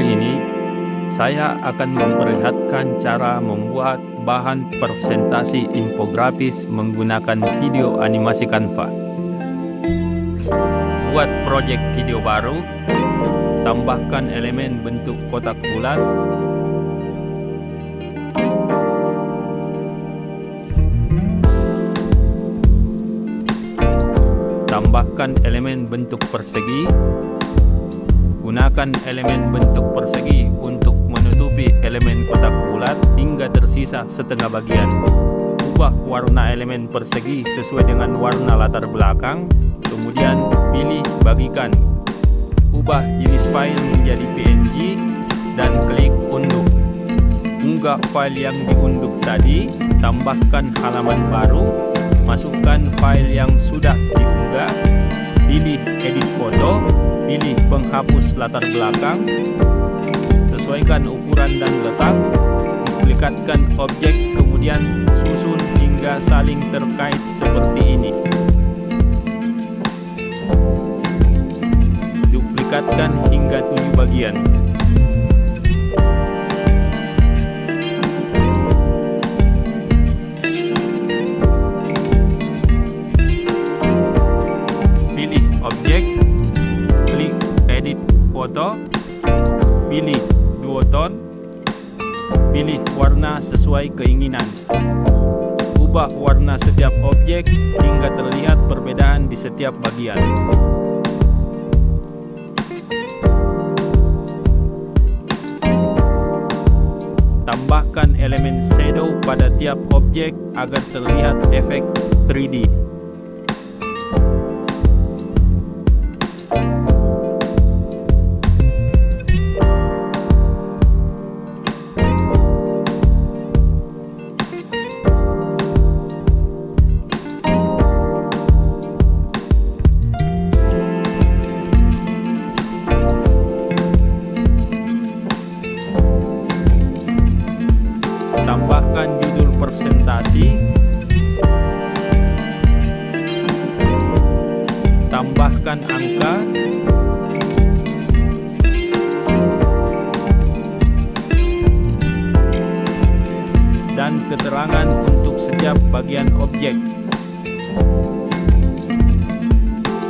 Hari ini, saya akan memperlihatkan cara membuat bahan presentasi infografis menggunakan video animasi Canva. Buat proyek video baru, tambahkan elemen bentuk kotak bulat, tambahkan elemen bentuk persegi. Gunakan elemen bentuk persegi untuk menutupi elemen kotak bulat hingga tersisa setengah bagian. Ubah warna elemen persegi sesuai dengan warna latar belakang, kemudian pilih bagikan. Ubah jenis file menjadi PNG dan klik unduh. Unggah file yang diunduh tadi, tambahkan halaman baru, masukkan file yang sudah diunggah, pilih edit foto, pilih penghapus latar belakang, sesuaikan ukuran dan letak, duplikatkan objek, kemudian susun hingga saling terkait seperti ini. Duplikatkan hingga 7 bagian. Pilih objek, klik edit foto, pilih duotone, pilih warna sesuai keinginan. Ubah warna setiap objek hingga terlihat perbedaan di setiap bagian. Tambahkan elemen shadow pada tiap objek agar terlihat efek 3D. Tambahkan judul presentasi, tambahkan angka, dan keterangan untuk setiap bagian objek.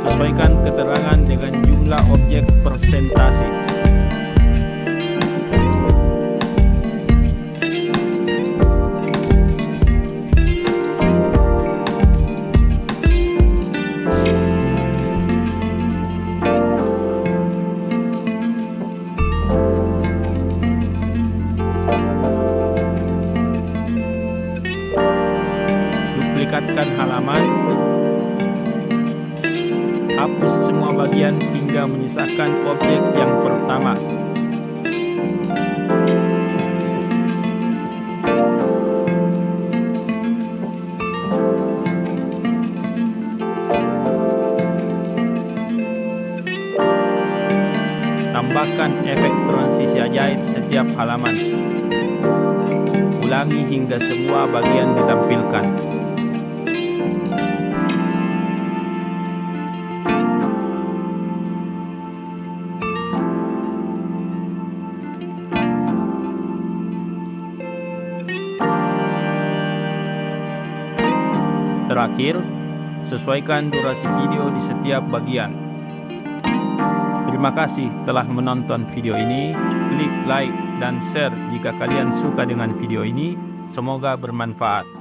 Sesuaikan keterangan dengan jumlah objek presentasi. Duplikatkan halaman, hapus semua bagian hingga menyisakan objek yang pertama. Tambahkan efek transisi ajaib setiap halaman. Ulangi hingga semua bagian ditampilkan. Terakhir, sesuaikan durasi video di setiap bagian. Terima kasih telah menonton video ini. Klik like dan share jika kalian suka dengan video ini. Semoga bermanfaat.